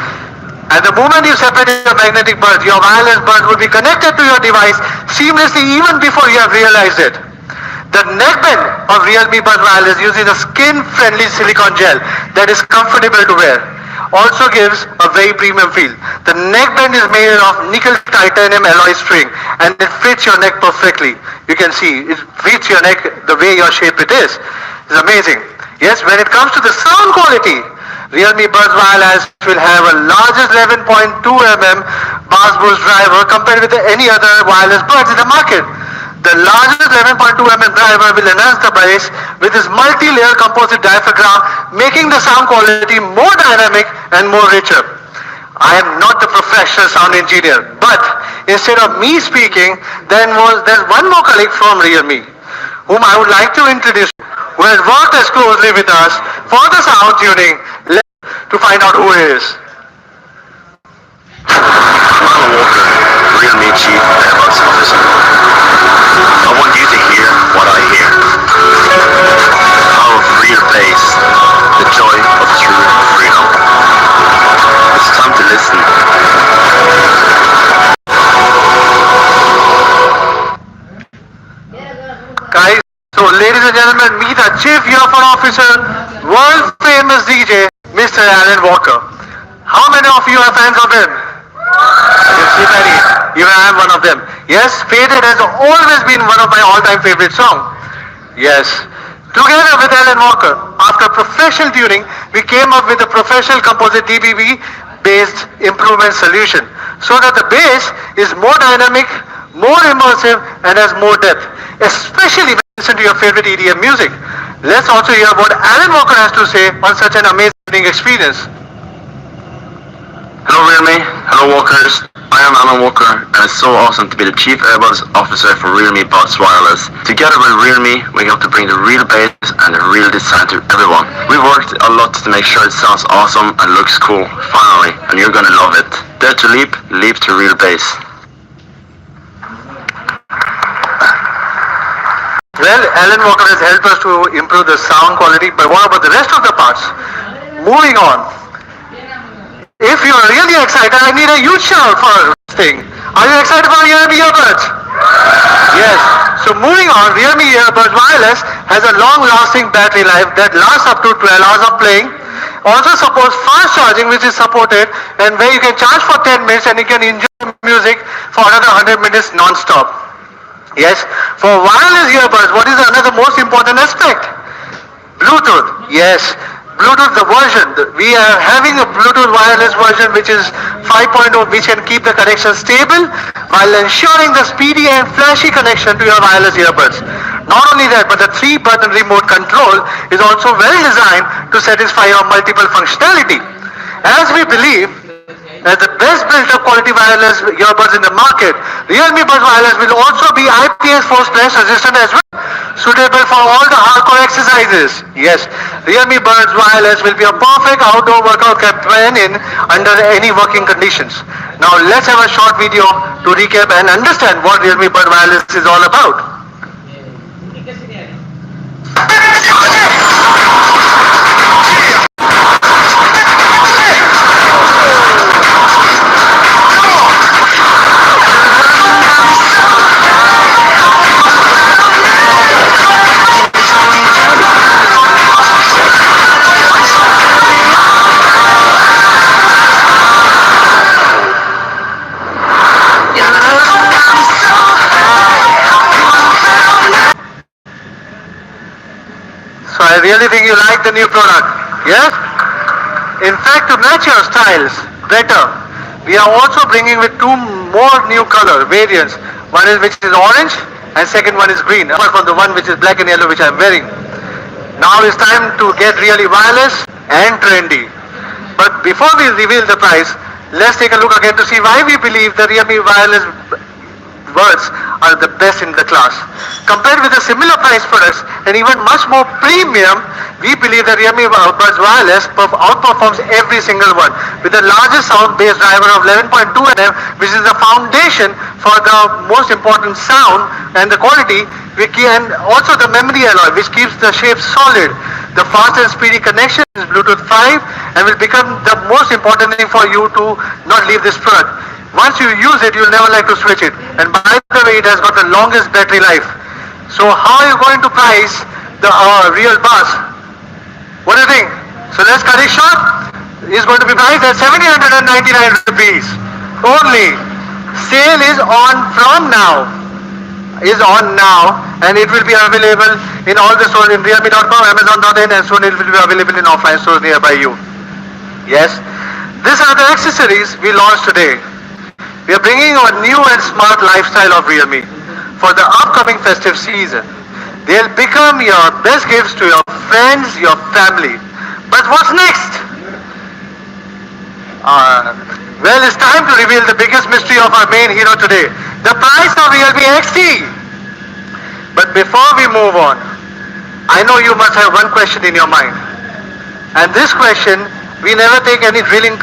At the moment you separate your magnetic buds, your wireless buds will be connected to your device seamlessly even before you have realized it. The neckband of Realme Buds Wireless uses a skin-friendly silicone gel that is comfortable to wear. Also gives a very premium feel. The neckband is made of nickel titanium alloy string and it fits your neck perfectly. You can see it fits your neck the way your shape it is. It's amazing. Yes, when it comes to the sound quality, Realme Buds Wireless will have a largest 11.2 mm bass boost driver compared with any other wireless buds in the market. The largest 11.2 mm driver will enhance the bass with its multi-layer composite diaphragm, making the sound quality more dynamic and more richer. I am not the professional sound engineer, but instead of me speaking, there's one more colleague from Realme, whom I would like to introduce, who has worked as closely with us for the sound tuning. To find out who he is. Alan Walker, Realme Chief Airbox Officer. I want you to hear what I hear. The power of real bass, the joy of true freedom. It's time to listen. Guys, so ladies and gentlemen, meet our Chief Earphone Officer, world famous DJ, Mr. Alan Walker. How many of you are fans of him? I can see many. Even I am one of them. Yes, Faded has always been one of my all-time favorite songs. Yes. Together with Alan Walker, after professional tuning, we came up with a professional composite DBB-based improvement solution so that the bass is more dynamic, more immersive, and has more depth, especially when you listen to your favorite EDM music. Let's also hear what Alan Walker has to say on such an amazing experience. Hello Realme, hello Walkers. I am Alan Walker and it's so awesome to be the Chief Airbox Officer for Realme Buds Wireless. Together with Realme, we hope to bring the real bass and the real design to everyone. We worked a lot to make sure it sounds awesome and looks cool, finally, and you're gonna love it. Dare to leap, leap to real bass. Well, Alan Walker has helped us to improve the sound quality, but what about the rest of the parts? Moving on. If you are really excited, I need a huge shout for this thing. Are you excited for Realme earbuds? Yes. So moving on, Realme earbuds Wireless has a long-lasting battery life that lasts up to 12 hours of playing. Also supports fast charging, which is supported, and where you can charge for 10 minutes and you can enjoy music for another 100 minutes non-stop. Yes. For wireless earbuds, what is another most important aspect? Bluetooth. Yes. Bluetooth, the version, we are having a Bluetooth wireless version which is 5.0, which can keep the connection stable while ensuring the speedy and flashy connection to your wireless earbuds. Not only that, but the 3-button remote control is also well designed to satisfy your multiple functionality. As we believe as the best built-up quality wireless earbuds in the market, Realme Buds Wireless will also be IPS4 splash resistant as well, suitable for all the hardcore exercises. Yes, Realme Buds Wireless will be a perfect outdoor workout companion under any working conditions. Now let's have a short video to recap and understand what Realme Buds Wireless is all about. So I really think you like the new product. Yes? In fact, to match your styles better, we are also bringing with two more new color variants. One is which is orange and second one is green. Apart from the one which is black and yellow which I am wearing. Now it's time to get really wireless and trendy. But before we reveal the price, let's take a look again to see why we believe the Realme wireless buds are the best in the class. Compared with the similar price products and even much more premium, we believe the Realme Buds Wireless outperforms every single one with the largest sound-based driver of 11.2 nm, which is the foundation for the most important sound and the quality, and also the memory alloy, which keeps the shape solid. The fast and speedy connection is Bluetooth 5 and will become the most important thing for you to not leave this product. Once you use it, you'll never like to switch it. And by the way, it has got the longest battery life. So how are you going to price the real buds? What do you think? So let's cut it short. It's going to be priced at 799 rupees only. Sale is on from now. Is on now, and it will be available in all the stores in realme.com, amazon.in, and soon it will be available in offline stores nearby you. Yes, these are the accessories we launched today. We are bringing a new and smart lifestyle of Realme for the upcoming festive season. They'll become your best gifts to your friends, your family. But what's next? Well, it's time to reveal the biggest mystery of our main hero today, the price of Realme XT. But before we move on, I know you must have one question in your mind. And this question, we never take any drilling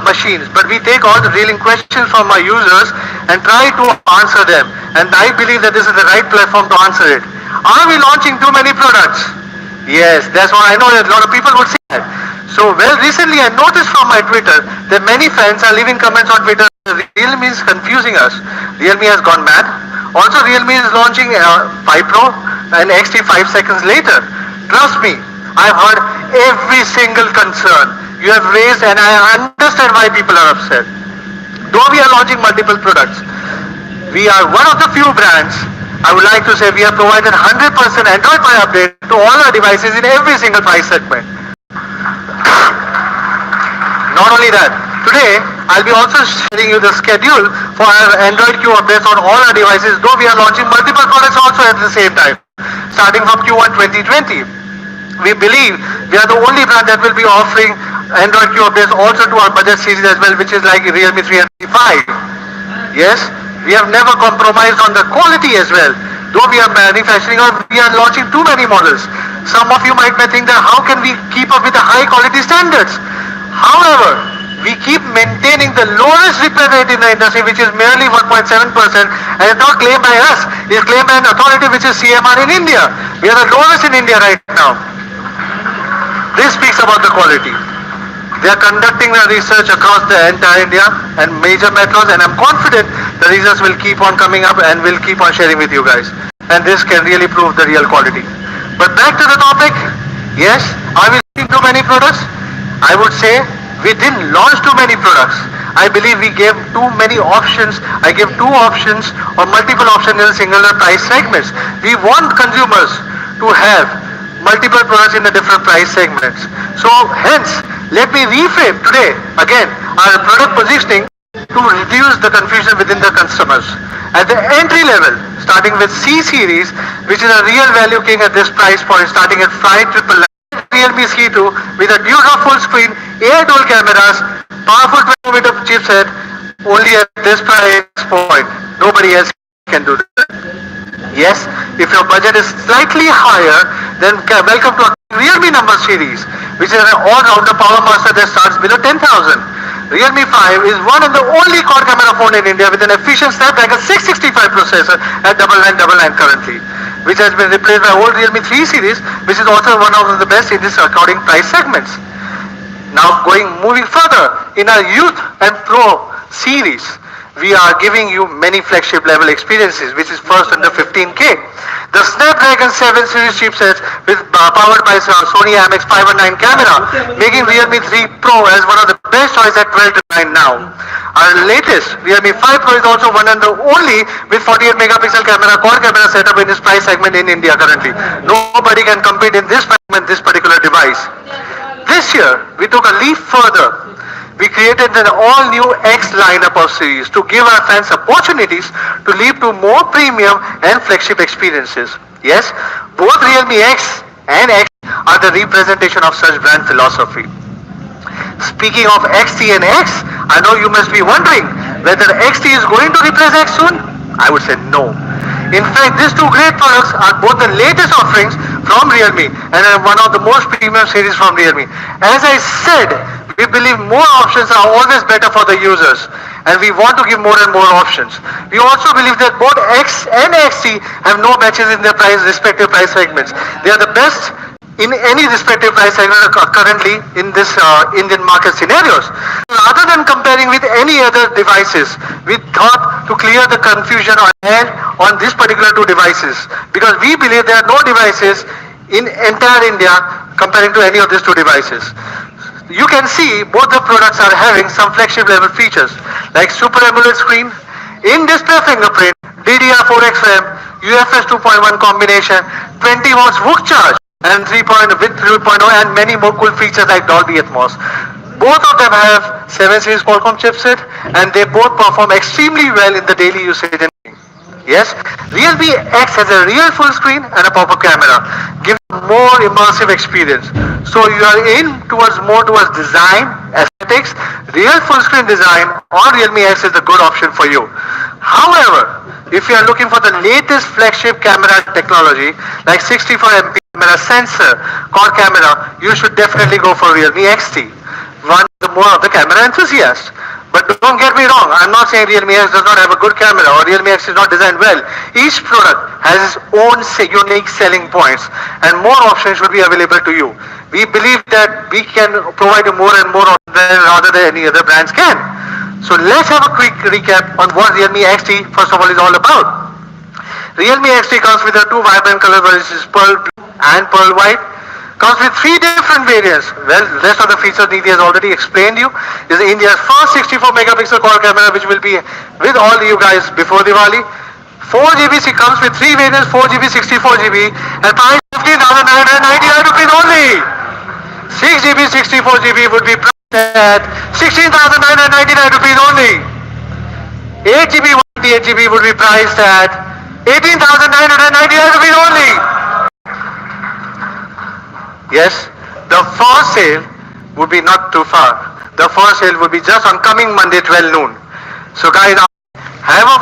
machines, but we take all the drilling questions from our users and try to answer them. And I believe that this is the right platform to answer it. Are we launching too many products? Yes, that's what I know that a lot of people would say that. So, well, recently I noticed from my Twitter that many fans are leaving comments on Twitter. Realme is confusing us. Realme has gone mad. Also, Realme is launching 5 Pro and XT 5 seconds later. Trust me, I've heard every single concern you have raised, and I understand why people are upset. Though we are launching multiple products, we are one of the few brands, I would like to say, we have provided 100% Android Pie update to all our devices in every single price segment. Not only that, today I'll be also sharing you the schedule for our Android Q updates on all our devices, though we are launching multiple products also at the same time, starting from Q1 2020. We believe we are the only brand that will be offering Android Q updates also to our budget series as well, which is like Realme 305. Yes, we have never compromised on the quality as well. Though we are manufacturing or we are launching too many models. Some of you might think that how can we keep up with the high quality standards? However, we keep maintaining the lowest repair rate in the industry, which is merely 1.7%, and it's not claimed by us, it's claimed by an authority which is CMR in India. We are the lowest in India right now. This speaks about the quality. They are conducting the research across the entire India and major metros, and I'm confident the results will keep on coming up and we'll keep on sharing with you guys. And this can really prove the real quality. But back to the topic, yes, are we launching too many products? I would say we didn't launch too many products. I believe we gave too many options. I gave two options or multiple options in singular price segments. We want consumers to have multiple products in the different price segments. So hence, let me reframe today again our product positioning to reduce the confusion within the customers. At the entry level, starting with C series, which is a real value king at this price point, starting at 5,999, Realme C2 with a dual full screen, 8 dual cameras, powerful 12mm chipset, only at this price point. Nobody else can do that. Yes, if your budget is slightly higher, then welcome to Realme number series, which is an all-rounder power master that starts below 10,000. Realme 5 is one and the only quad camera phone in India with an efficient Snapdragon 665 processor at 9999 currently, which has been replaced by old Realme 3 series, which is also one of the best in this according price segments. Now moving further, in our Youth and Pro series, we are giving you many flagship level experiences, which is first under 15K. The Snapdragon 7 series chipsets with powered by Sony IMX519 camera, making Realme 3 Pro as one of the best choice at 1299 now. Our latest Realme 5 Pro is also one and the only with 48 megapixel camera, quad camera setup in this price segment in India currently. Nobody can compete in this segment, this particular device. This year, we took a leap further. We created an all-new X lineup of series to give our fans opportunities to leap to more premium and flagship experiences. Yes, both Realme X and X are the representation of such brand philosophy. Speaking of XT and X, I know you must be wondering whether XT is going to replace X soon. I would say no. In fact, these two great products are both the latest offerings from Realme and are one of the most premium series from Realme. As I said, we believe more options are always better for the users, and we want to give more and more options. We also believe that both X and XT have no matches in their respective price segments. They are the best in any respective price segment currently in this Indian market scenarios. Rather than comparing with any other devices, we thought to clear the confusion on these particular two devices, because we believe there are no devices in entire India comparing to any of these two devices. You can see both the products are having some flagship level features like Super AMOLED screen, in-display fingerprint, DDR4X RAM, UFS 2.1 combination, 20 watts VOOC charge, and 3.0 and many more cool features like Dolby Atmos. Both of them have 7 series Qualcomm chipset, and they both perform extremely well in the daily usage. Yes, Realme X has a real full screen and a pop-up camera, giving more immersive experience. So you are more towards design, aesthetics, real full screen design on Realme X is a good option for you. However, if you are looking for the latest flagship camera technology like 64MP camera sensor, quad camera, you should definitely go for Realme XT, one more of the camera enthusiasts. But don't get me wrong, I'm not saying Realme X does not have a good camera or Realme X is not designed well. Each product has its own unique selling points, and more options should be available to you. We believe that we can provide you more and more rather than any other brands can. So let's have a quick recap on what Realme XT first of all is all about. Realme XT comes with two vibrant colors, which is pearl blue and pearl white. Comes with 3 different variants. Well, rest of the features Nidhi has already explained you. This is India's first 64 megapixel quad camera, which will be with all you guys before Diwali. 4GB comes with 3 variants, 4GB, 64GB, and price 15,999 rupees only. 6GB, 64GB would be priced at 16,999 rupees only. 8GB, 128GB would be priced at 18,999 rupees only. Yes, the first sale would be not too far. The first sale would be just on coming Monday 12 noon. So guys, have a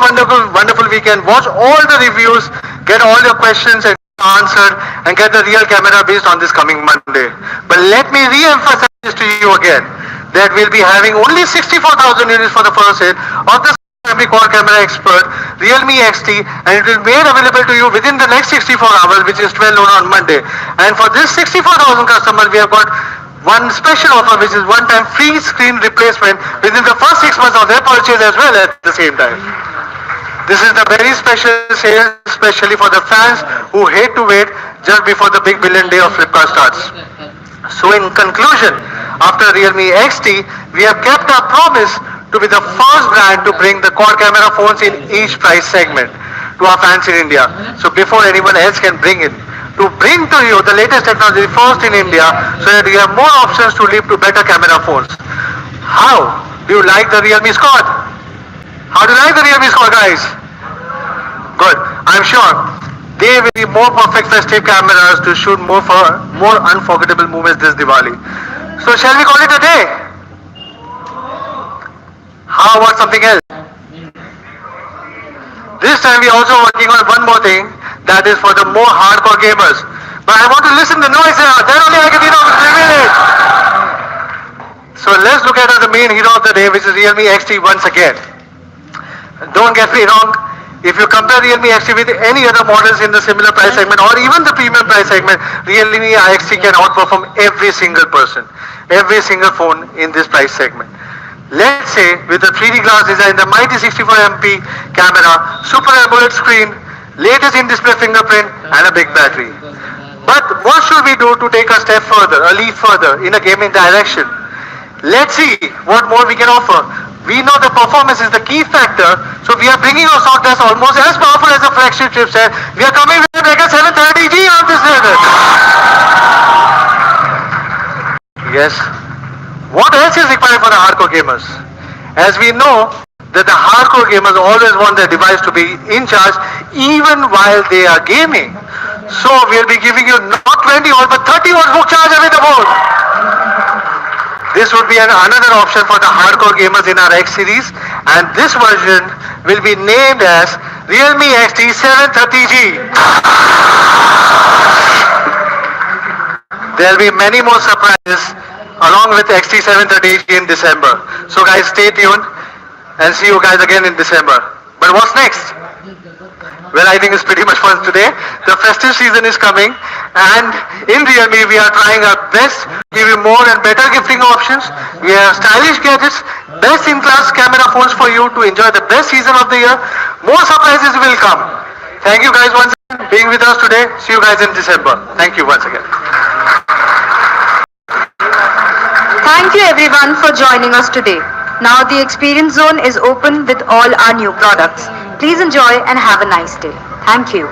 wonderful weekend. Watch all the reviews, get all your questions answered, and get the real camera based on this coming Monday. But let me re-emphasize this to you again, that we'll be having only 64,000 units for the first sale of the quad camera expert Realme XT, and it will be made available to you within the next 64 hours, which is 12 noon on Monday. And for this 64,000 customers, we have got one special offer, which is one-time free screen replacement within the first 6 months of their purchase as well at the same time. This is the very special sale, especially for the fans who hate to wait just before the big billion day of Flipkart starts. So in conclusion, after Realme XT, we have kept our promise to be the first brand to bring the quad camera phones in each price segment to our fans in India. So before anyone else can bring it, to bring to you the latest technology first in India, so that you have more options to leap to better camera phones. How do you like the Realme Squad? How do you like the Realme Squad, guys? Good. I'm sure They will be more perfect festive cameras to shoot more unforgettable moments this Diwali. So shall we call it a day? How about something else? This time we are also working on one more thing that is for the more hardcore gamers. But I want to listen to the noise now. Then only I can reveal it. So let's look at the main hero of the day, which is Realme XT once again. Don't get me wrong. If you compare Realme XT with any other models in the similar price segment or even the premium price segment, Realme XT can outperform every single person, every single phone in this price segment. Let's say with the 3D glass design, the mighty 64MP camera, super AMOLED screen, latest in-display fingerprint and a big battery. But what should we do to take a step further, a leap further in a gaming direction? Let's see what more we can offer. We know the performance is the key factor, so we are bringing our soft that's almost as powerful as a flagship chipset. We are coming with the Mega 730G on this level. Yes. What else is required for the hardcore gamers? As we know that the hardcore gamers always want their device to be in charge even while they are gaming. So we'll be giving you not 20 volt but 30 volt book charger with the board. This would be another option for the hardcore gamers in our X series, and this version will be named as Realme XT 730G. There will be many more surprises along with XT 730 in December. So guys, stay tuned and see you guys again in December. But what's next? Well, I think it's pretty much fun today. The festive season is coming, and in Realme we are trying our best to give you more and better gifting options. We have stylish gadgets, best in-class camera phones for you to enjoy the best season of the year. More surprises will come. Thank you guys once again for being with us today. See you guys in December. Thank you once again. Thank you everyone for joining us today. Now the experience zone is open with all our new products. Please enjoy and have a nice day. Thank you.